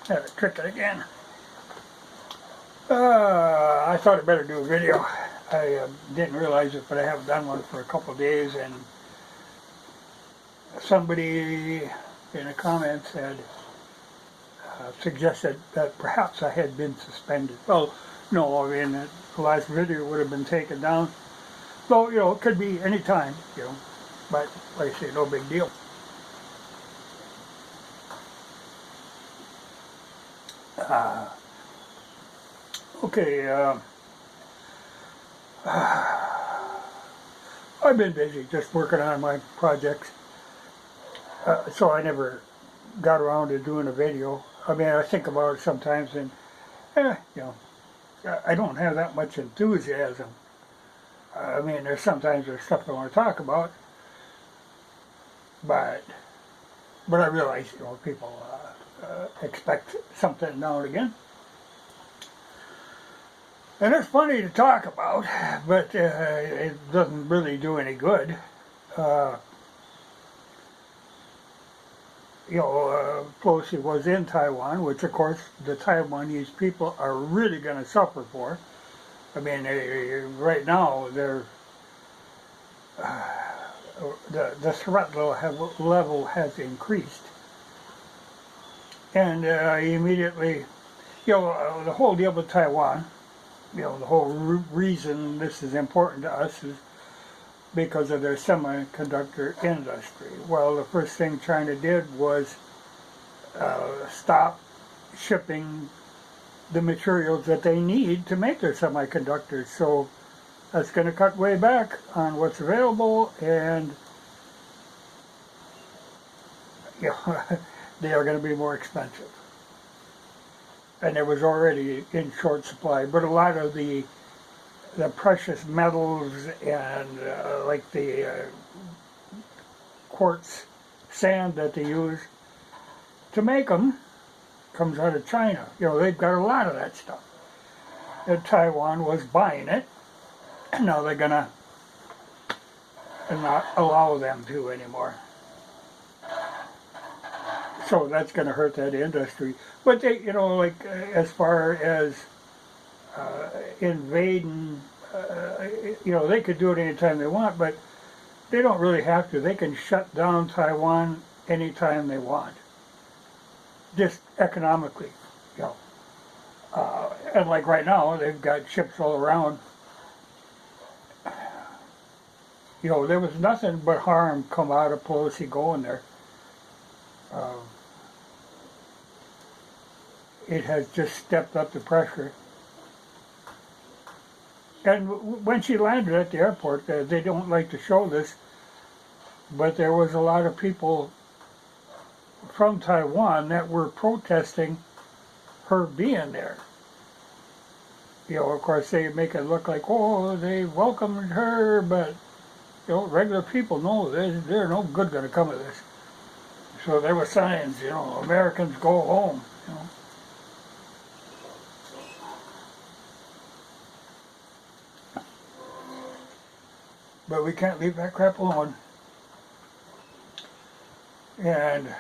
Had to trick it again. I thought I'd better do a video. I didn't realize it, but I haven't done one for a couple of days, and somebody in the comments had suggested that perhaps I had been suspended. Well, no, I mean, the last video would have been taken down. So, it could be any time, but like I say, no big deal. Okay, I've been busy just working on my projects, so I never got around to doing a video. I mean, I think about it sometimes, and I don't have that much enthusiasm. I mean, there's stuff I want to talk about, but I realize, people expect something now and again. And it's funny to talk about, but it doesn't really do any good. Pelosi was in Taiwan, which of course the Taiwanese people are really going to suffer for. I mean, right now they're the threat level has increased, and immediately, the whole deal with Taiwan. The whole reason this is important to us is because of their semiconductor industry. Well, the first thing China did was stop shipping the materials that they need to make their semiconductors. So that's going to cut way back on what's available, and they are going to be more expensive. And it was already in short supply, but a lot of the precious metals and like the quartz sand that they use to make them comes out of China. They've got a lot of that stuff. And Taiwan was buying it, and now they're gonna not allow them to anymore. So that's going to hurt that industry. But they, as far as invading, they could do it anytime they want, but they don't really have to. They can shut down Taiwan anytime they want, just economically, and like right now, they've got ships all around. There was nothing but harm come out of Pelosi going there. It has just stepped up the pressure. And when she landed at the airport, they don't like to show this, but there was a lot of people from Taiwan that were protesting her being there. Of course, they make it look like, oh, they welcomed her, but regular people know there's no good going to come of this. So there were signs, Americans go home, But we can't leave that crap alone. And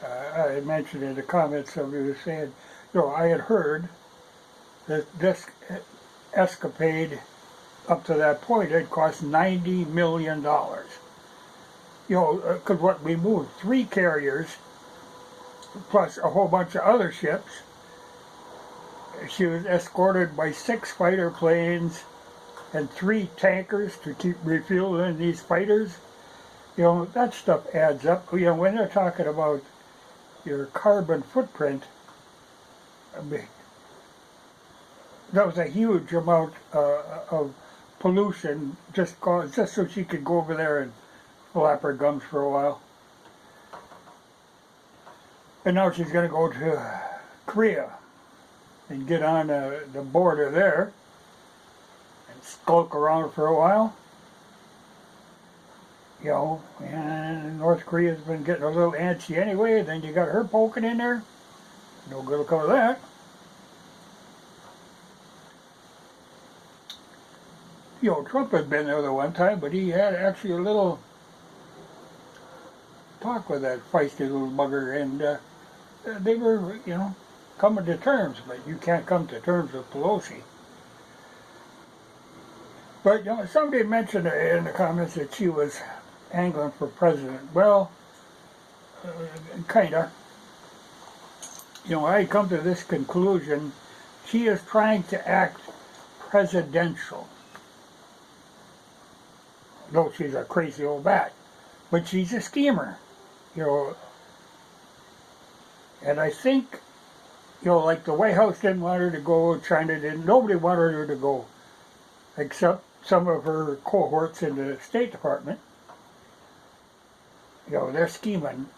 I mentioned in the comments, somebody was saying, I had heard that this escapade up to that point had cost $90 million. Because what we moved 3 carriers plus a whole bunch of other ships. She was escorted by 6 fighter planes and 3 tankers to keep refueling these fighters. That stuff adds up. When they're talking about your carbon footprint, I mean, that was a huge amount of pollution just so she could go over there and flap her gums for a while. And now she's going to go to Korea and get on the border there and skulk around for a while. And North Korea's been getting a little antsy anyway, then you got her poking in there. No good will come of that. Trump had been there the one time, but he had actually a little talk with that feisty little bugger, and they were, coming to terms, but you can't come to terms with Pelosi. But you know, somebody mentioned in the comments that she was angling for president. Well, kinda. You know, I come to this conclusion: she is trying to act presidential. No, she's a crazy old bat, but she's a schemer. You know, and I think, you know, like the White House didn't want her to go, China didn't, nobody wanted her to go, except some of her cohorts in the State Department. You know, they're scheming.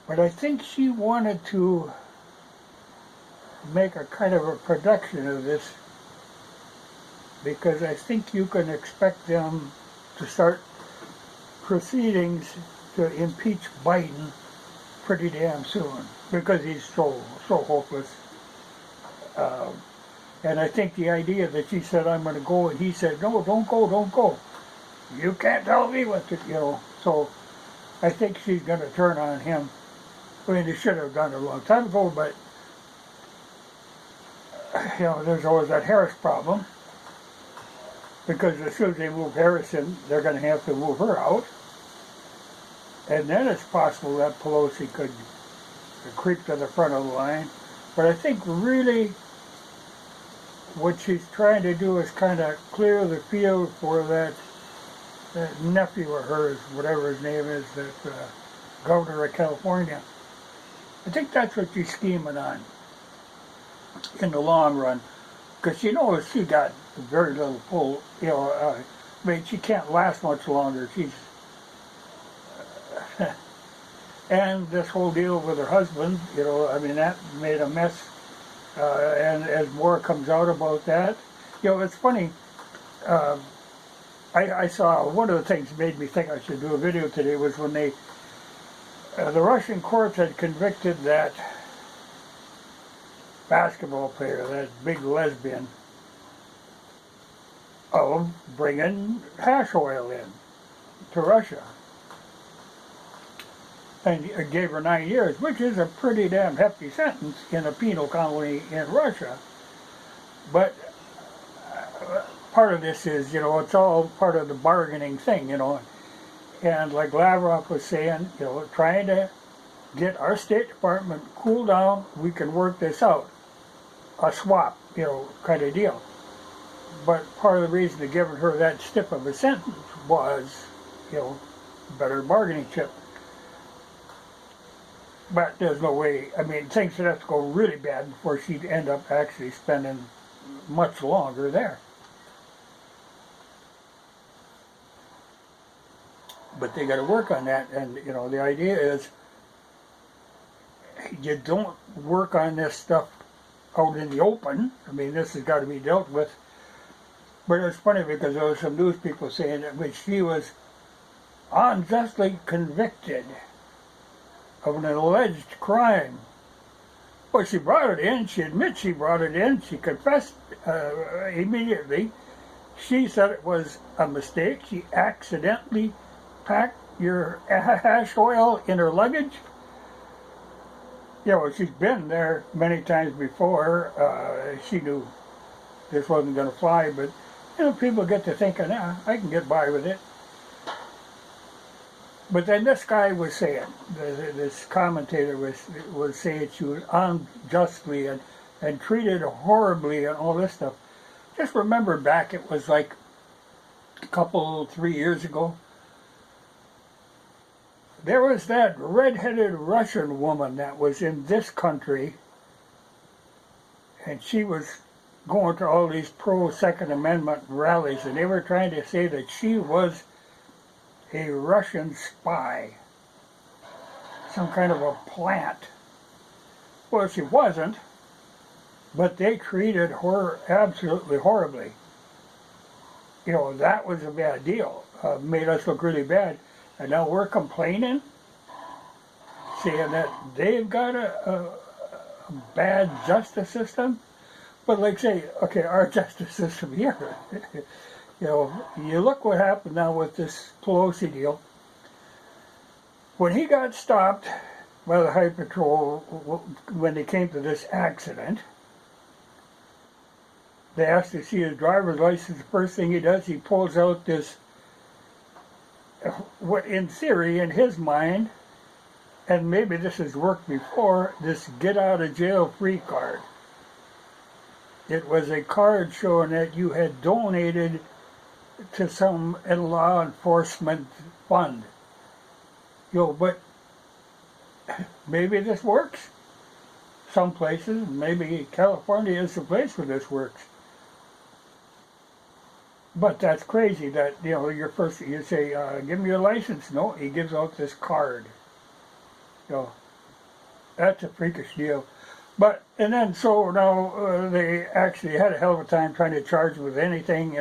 But I think she wanted to make a kind of a production of this, because I think you can expect them to start proceedings to impeach Biden pretty damn soon, because he's so hopeless. And I think the idea that she said, I'm going to go, and he said, no, don't go. You can't tell me what to, you know. So I think she's going to turn on him. I mean, they should have done it a long time ago, but, you know, there's always that Harris problem. Because as soon as they move Harrison, they're going to have to move her out. And then it's possible that Pelosi could creep to the front of the line. But I think really what she's trying to do is kind of clear the field for that nephew of hers, whatever his name is, that governor of California. I think that's what she's scheming on in the long run. Because she knows she got very little pull, you know, I mean, she can't last much longer. She's, and this whole deal with her husband, you know, I mean, that made a mess. And as more comes out about that, you know, it's funny. I saw one of the things that made me think I should do a video today was when they, the Russian courts had convicted that basketball player, that big lesbian, of bringing hash oil in to Russia. And gave her 9 years, which is a pretty damn hefty sentence in a penal colony in Russia. But part of this is, you know, it's all part of the bargaining thing, you know. And like Lavrov was saying, you know, trying to get our State Department cooled down, we can work this out. A swap, you know, kind of deal. But part of the reason to giving her that stiff of a sentence was, you know, better bargaining chip. But there's no way, I mean, things would have to go really bad before she'd end up actually spending much longer there. But they got to work on that, and, you know, the idea is you don't work on this stuff out in the open. I mean, this has got to be dealt with. But it's funny because there was some news people saying that when she was unjustly convicted of an alleged crime. Well, she brought it in, she admits she brought it in, she confessed immediately. She said it was a mistake. She accidentally packed your hash oil in her luggage. You know, she's been there many times before. She knew this wasn't going to fly, but, you know, people get to thinking, I can get by with it. But then this guy was saying, this commentator was saying she was unjustly and treated horribly and all this stuff. Just remember back, it was like a 3 years ago. There was that red-headed Russian woman that was in this country, and she was going to all these pro-Second Amendment rallies, and they were trying to say that she was a Russian spy, some kind of a plant. Well, she wasn't, but they treated her absolutely horribly. You know, that was a bad deal. Made us look really bad. And now we're complaining, saying that they've got a bad justice system. But like say, okay, our justice system here, you know, you look what happened now with this Pelosi deal. When he got stopped, Well, the Highway Patrol, when they came to this accident, they asked to see his driver's license. The first thing he does, he pulls out this, what in theory, in his mind, and maybe this has worked before, this get out of jail free card. It was a card showing that you had donated to some law enforcement fund. But maybe this works. Some places, maybe California is the place where this works. But that's crazy that, you say, give me your license. No, he gives out this card. That's a freakish deal. And then so now they actually had a hell of a time trying to charge with anything.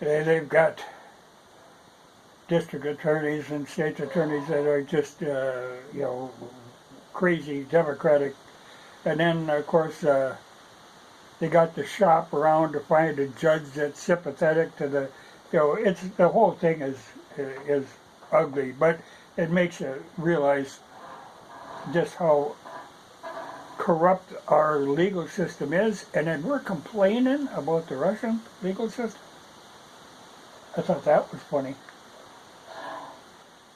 They've got district attorneys and state attorneys that are just, crazy Democratic. And then, of course, they got to shop around to find a judge that's sympathetic to the, it's the whole thing is ugly, but it makes you realize just how corrupt our legal system is. And then we're complaining about the Russian legal system. I thought that was funny.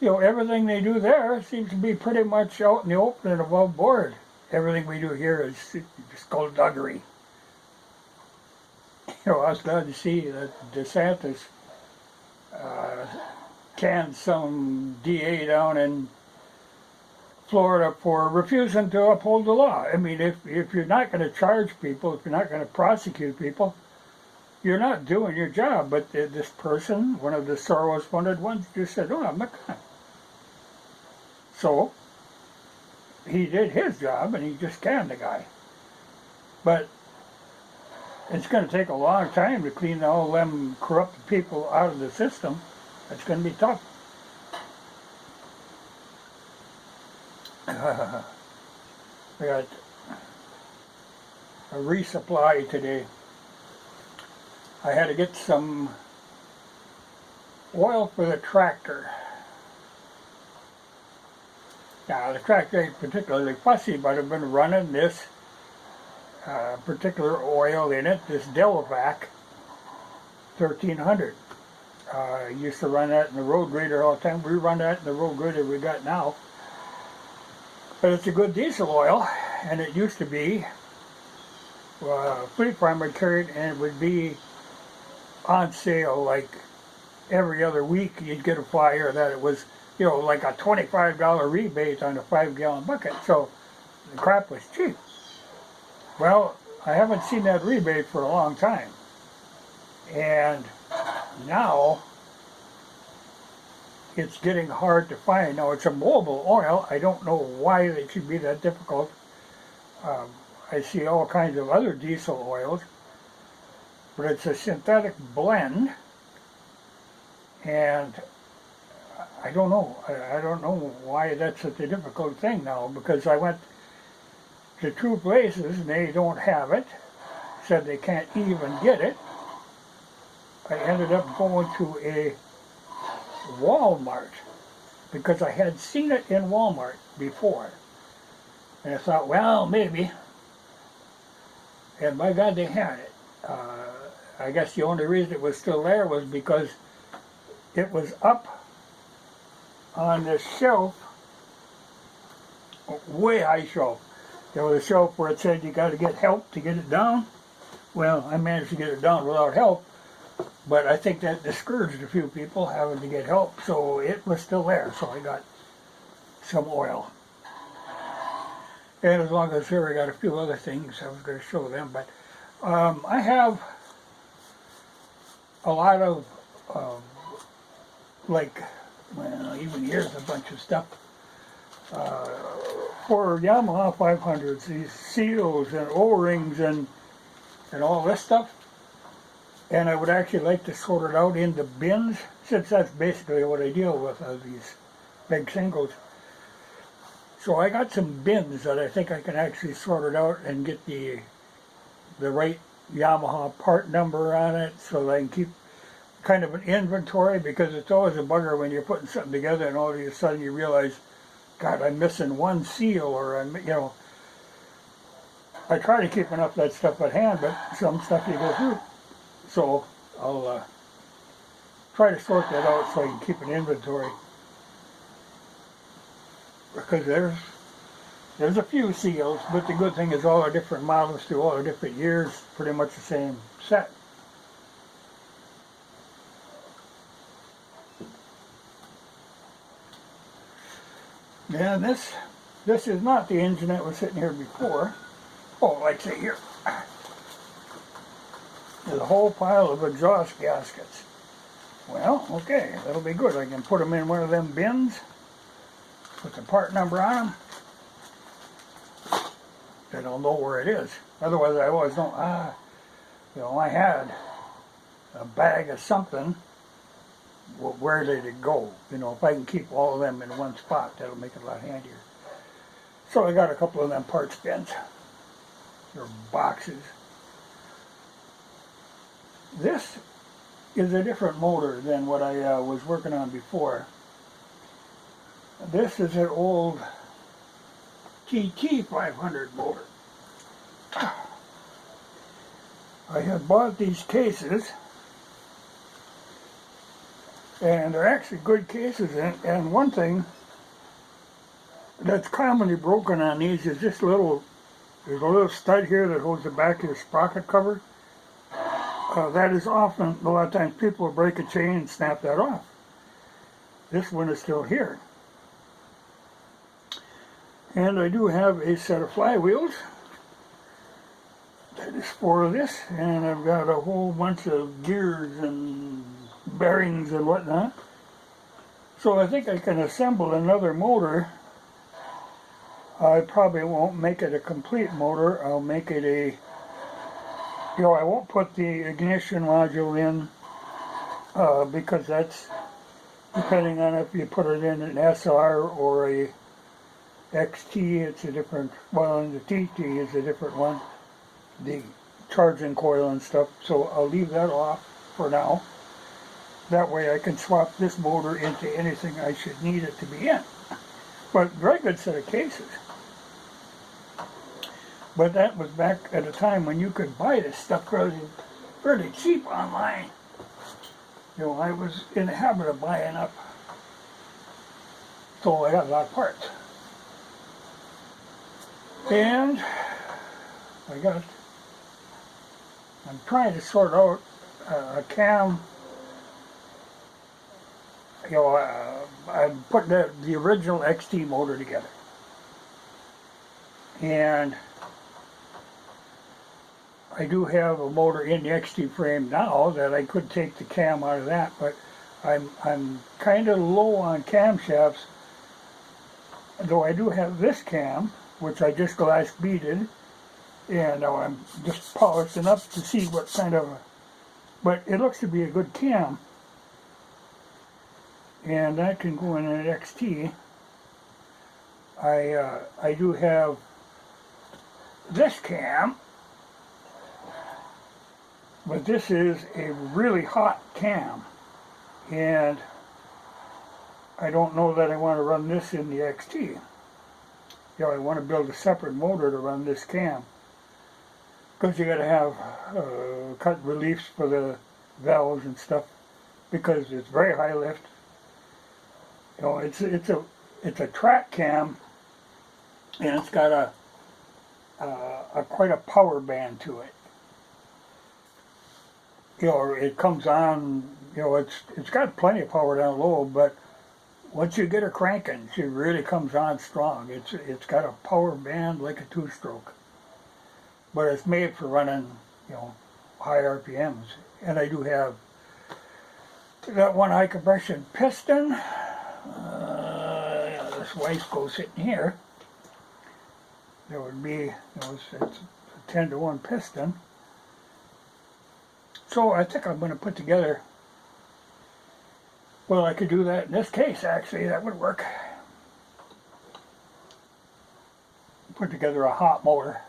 Everything they do there seems to be pretty much out in the open and above board. Everything we do here is skullduggery. I was glad to see that DeSantis canned some DA down in Florida for refusing to uphold the law. I mean, if you're not going to charge people, if you're not going to prosecute people, you're not doing your job. But this person, one of the Soros-funded ones, just said, "Oh, I'm not going." So he did his job, and he just canned the guy. But it's going to take a long time to clean all them corrupt people out of the system. It's going to be tough. We got a resupply today. I had to get some oil for the tractor. Now, the tractor ain't particularly fussy, but I've been running this particular oil in it, this Delavac 1300. I used to run that in the road grader all the time. We run that in the road grader we got now. But it's a good diesel oil, and it used to be Fleet Farm would carry it, and it would be on sale like every other week. You'd get a flyer that it was, like a $25 rebate on a 5-gallon bucket. So the crap was cheap. Well, I haven't seen that rebate for a long time. And now it's getting hard to find. Now, it's a mobile oil. I don't know why it should be that difficult. I see all kinds of other diesel oils, but it's a synthetic blend, and I don't know. I don't know why that's such a difficult thing now, because I went to 2 places and they don't have it, said they can't even get it. I ended up going to a Walmart because I had seen it in Walmart before, and I thought, well, maybe. And by God, they had it. I guess the only reason it was still there was because it was up on the shelf, way high shelf. There was a shelf where it said you got to get help to get it down. Well, I managed to get it down without help, but I think that discouraged a few people having to get help, so it was still there. So I got some oil. And as long as here, I got a few other things I was going to show them. But I have a lot of, even here's a bunch of stuff for Yamaha 500s, these seals and O-rings and all this stuff. And I would actually like to sort it out into bins, since that's basically what I deal with, these big singles. So I got some bins that I think I can actually sort it out and get the right Yamaha part number on it, so that I can keep kind of an inventory, because it's always a bugger when you're putting something together and all of a sudden you realize God, I'm missing one seal, or I try to keep enough of that stuff at hand, but some stuff you go through. So I'll try to sort that out so I can keep an inventory. Because there's a few seals, but the good thing is all the different models through all the different years, pretty much the same set. Yeah, this is not the engine that was sitting here before. Oh, like say here. There's a whole pile of exhaust gaskets. Well, okay, that'll be good. I can put them in one of them bins, put the part number on them, then I'll know where it is. Otherwise, I always don't, I had a bag of something, well, where did it go? If I can keep all of them in one spot, that'll make it a lot handier. So I got a couple of them parts bins, or boxes. This is a different motor than what I was working on before. This is an old TT 500 motor. I had bought these cases, and they're actually good cases, and one thing that's commonly broken on these is this there's a little stud here that holds the back of the sprocket cover. That is often, a lot of times people will break a chain and snap that off. This one is still here. And I do have a set of flywheels. That is for this, and I've got a whole bunch of gears and bearings and whatnot. So I think I can assemble another motor. I probably won't make it a complete motor. I'll make it I won't put the ignition module in because that's depending on if you put it in an SR or a XT, it's a different, and the TT is a different one, the charging coil and stuff, so I'll leave that off for now. That way I can swap this motor into anything I should need it to be in. But very good set of cases. But that was back at a time when you could buy this stuff fairly cheap online. I was in the habit of buying up, so I got a lot of parts. And I'm trying to sort out a cam. I'm putting the original XT motor together. And I do have a motor in the XT frame now that I could take the cam out of that, but I'm kind of low on camshafts, though I do have this cam, which I just glass beaded, and I'm just polishing up to see what kind of, but it looks to be a good cam, and that can go in an XT. I do have this cam, but this is a really hot cam, and I don't know that I want to run this in the XT. I want to build a separate motor to run this cam, because you got to have cut reliefs for the valves and stuff, because it's very high lift. It's a track cam, and it's got quite a power band to it. It comes on, it's got plenty of power down low, but once you get her cranking, she really comes on strong. It's got a power band like a two-stroke, but it's made for running, high RPMs. And I do have that one high compression piston. This Weisco sitting here. There would be, it's a 10-to-1 piston. So I think I'm going to put together, well, I could do that in this case, actually, that would work. Put together a hot motor.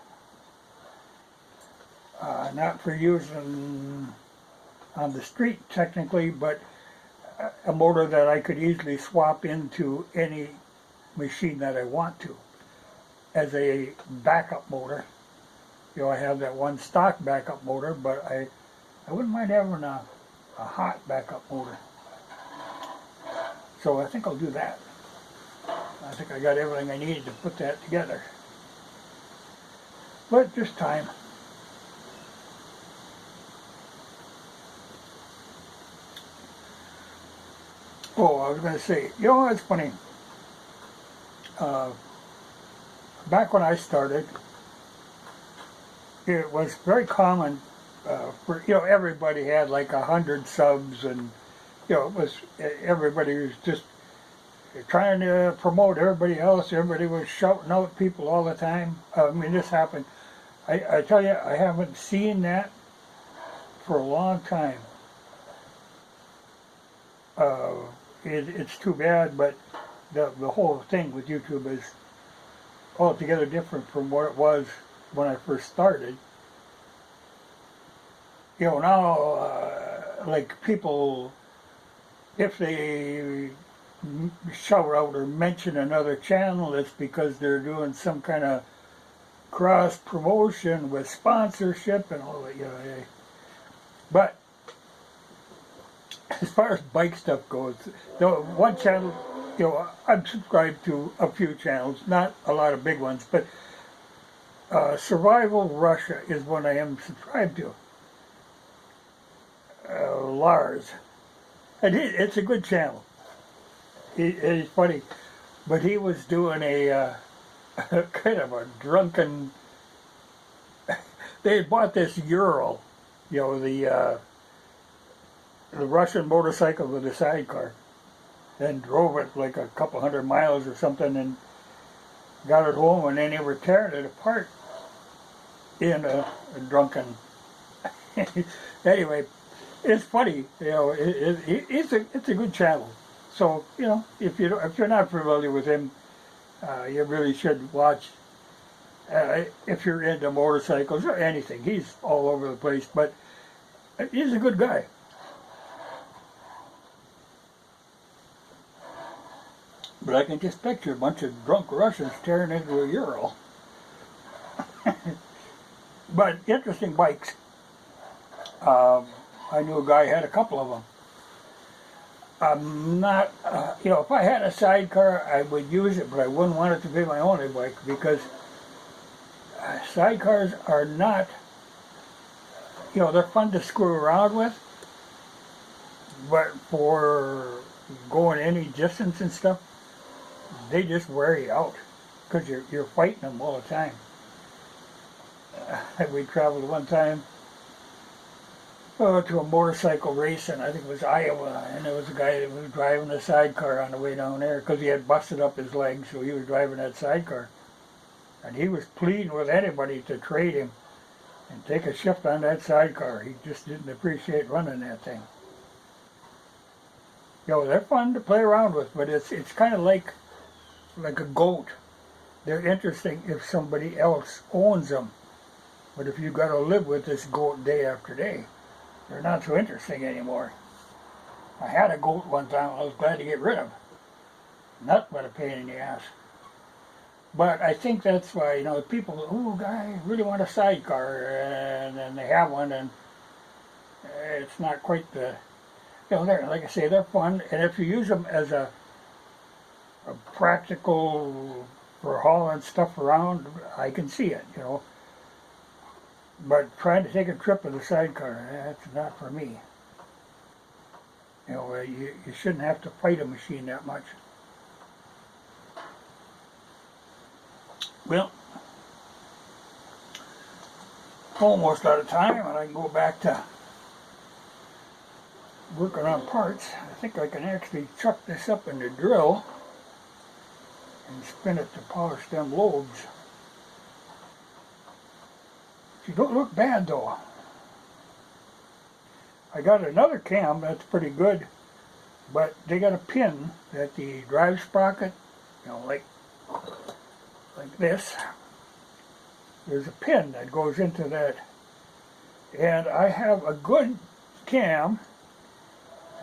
Not for using on the street, technically, but a motor that I could easily swap into any machine that I want to. As a backup motor, I have that one stock backup motor, but I wouldn't mind having a hot backup motor. So I think I'll do that. I think I got everything I needed to put that together. But just time. Oh, I was going to say, it's funny. Back when I started, it was very common for, everybody had like 100 subs, and, it was, everybody was just trying to promote everybody else. Everybody was shouting out people all the time. I mean, this happened. I tell you, I haven't seen that for a long time. It's too bad, but the whole thing with YouTube is altogether different from what it was when I first started. Now, like people, if they shout out or mention another channel, it's because they're doing some kind of cross promotion with sponsorship and all that. But as far as bike stuff goes, the one channel, I'm subscribed to a few channels, not a lot of big ones, but Survival Russia is one I am subscribed to. Lars. And it's a good channel. It's funny. But he was doing a kind of a drunken... They had bought this Ural, the Russian motorcycle with a sidecar, and drove it like a couple 100 miles or something, and got it home, and then they were tearing it apart in a drunken... Anyway, it's funny, it's a good channel. So, if you're not familiar with him, you really should watch. If you're into motorcycles or anything, he's all over the place, but he's a good guy. But I can just picture a bunch of drunk Russians tearing into a Ural. But interesting bikes. I knew a guy who had a couple of them. I'm not, if I had a sidecar, I would use it, but I wouldn't want it to be my only bike, because sidecars are not, they're fun to screw around with, but for going any distance and stuff, they just wear you out, because you're fighting them all the time. We traveled one time to a motorcycle race, and I think it was Iowa, and there was a guy that was driving a sidecar on the way down there because he had busted up his leg, so he was driving that sidecar. And he was pleading with anybody to trade him and take a shift on that sidecar. He just didn't appreciate running that thing. They're fun to play around with, but it's kind of like a goat. They're interesting if somebody else owns them, but if you've got to live with this goat day after day, they're not so interesting anymore. I had a goat one time I was glad to get rid of. Nothing but a pain in the ass. But I think that's why, people, I really want a sidecar, and then they have one, and it's not quite the, they're, like I say, they're fun, and if you use them as a practical for hauling stuff around, I can see it, But trying to take a trip with a sidecar, that's not for me. You shouldn't have to fight a machine that much. Well, almost out of time, and I can go back to working on parts. I think I can actually chuck this up in the drill and spin it to polish them lobes. You don't look bad though. I got another cam that's pretty good, but they got a pin at the drive sprocket, like this. There's a pin that goes into that, and I have a good cam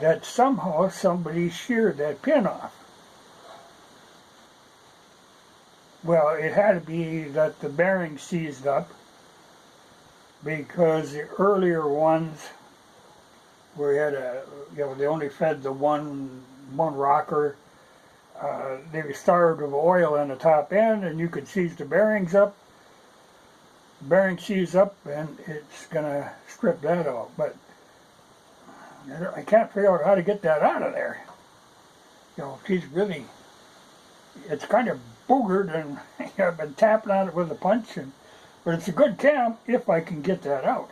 that somehow somebody sheared that pin off. Well, it had to be that the bearing seized up, because the earlier ones where you had they only fed the one rocker. They were starved of oil on the top end, and you could seize the bearings up. Bearing seized up, and it's gonna strip that out. But I can't figure out how to get that out of there. She's really, it's kind of boogered, and I've been tapping on it with a punch, but it's a good cam if I can get that out.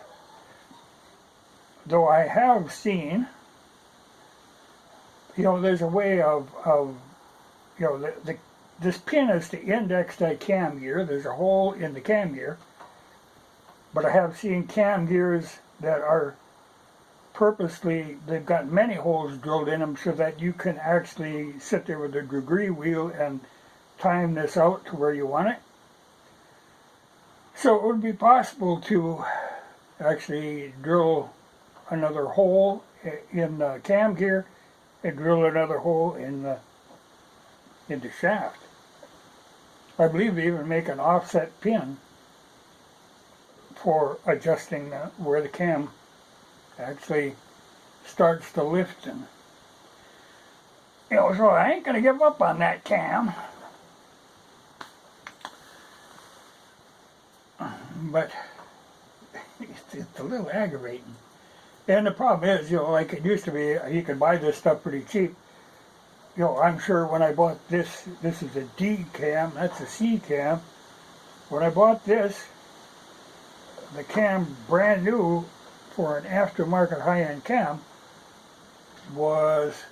Though I have seen, there's a way of this pin is to index that cam gear. There's a hole in the cam gear, but I have seen cam gears that are purposely, they've got many holes drilled in them so that you can actually sit there with a degree wheel and time this out to where you want it. So it would be possible to actually drill another hole in the cam gear and drill another hole in the shaft. I believe they even make an offset pin for adjusting where the cam actually starts to lift, and so I ain't gonna give up on that cam. But it's a little aggravating. And the problem is, like it used to be, you could buy this stuff pretty cheap. I'm sure when I bought this is a D cam, that's a C cam. When I bought this, the cam brand new for an aftermarket high-end cam was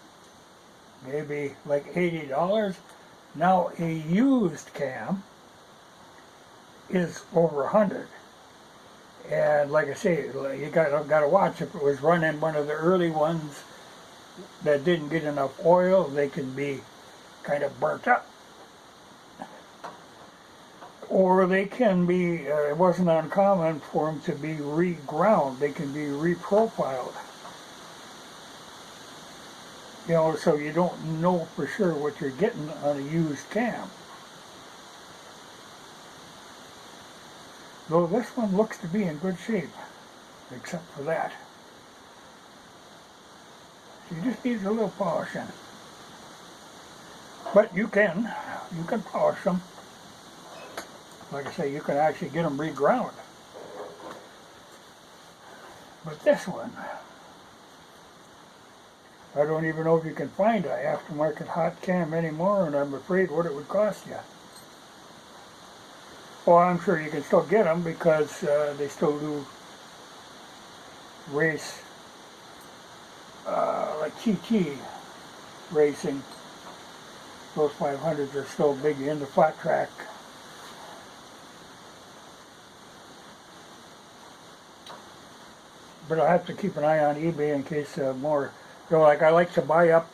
maybe like $80. Now a used cam is over $100. And like I say, you got to watch. If it was running one of the early ones that didn't get enough oil, they can be kind of burnt up. Or they can be, it wasn't uncommon for them to be reground. They can be reprofiled. So you don't know for sure what you're getting on a used cam. Though this one looks to be in good shape, except for that. She just needs a little polishing. But you can polish them. Like I say, you can actually get them reground. But this one, I don't even know if you can find an aftermarket hot cam anymore, and I'm afraid what it would cost you. Well, I'm sure you can still get them because they still do race, like TT racing. Those 500s are still big in the flat track. But I'll have to keep an eye on eBay in case more. Like I like to buy up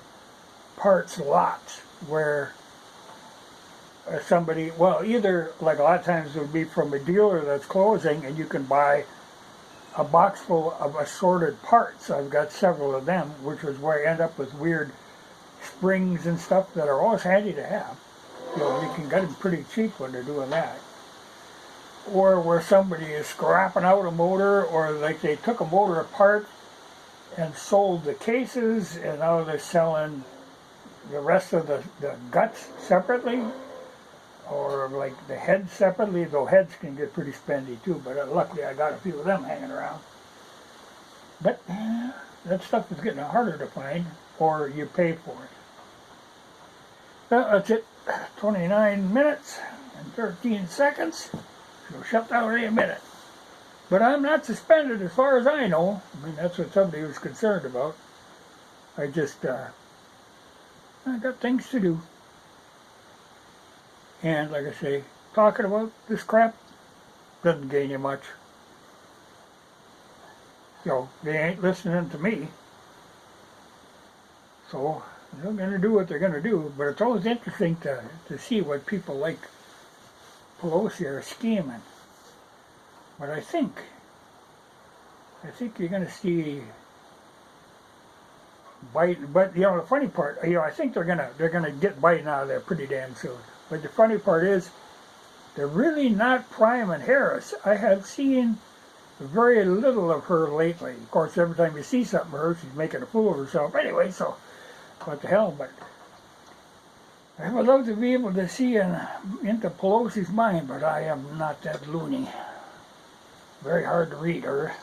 parts lots where somebody, either like a lot of times it would be from a dealer that's closing, and you can buy a box full of assorted parts. I've got several of them, which is where I end up with weird springs and stuff that are always handy to have. You can get them pretty cheap when they're doing that. Or where somebody is scrapping out a motor, or like they took a motor apart and sold the cases, and now they're selling the rest of the guts separately, or like the heads separately, though heads can get pretty spendy too, but luckily I got a few of them hanging around. But that stuff is getting harder to find, or you pay for it. Well, that's it. 29 minutes and 13 seconds. She'll shut down any minute. But I'm not suspended as far as I know. I mean, that's what somebody was concerned about. I just, I got things to do. And like I say, talking about this crap doesn't gain you much. They ain't listening to me. So they're going to do what they're going to do. But it's always interesting to see what people like Pelosi are scheming. But I think you're going to see Biden. But the funny part, I think they're gonna get Biden out of there pretty damn soon. But the funny part is, they're really not priming Harris. I have seen very little of her lately. Of course, every time you see something of her, she's making a fool of herself anyway, so what the hell. But I would love to be able to see into Pelosi's mind, but I am not that loony. Very hard to read her.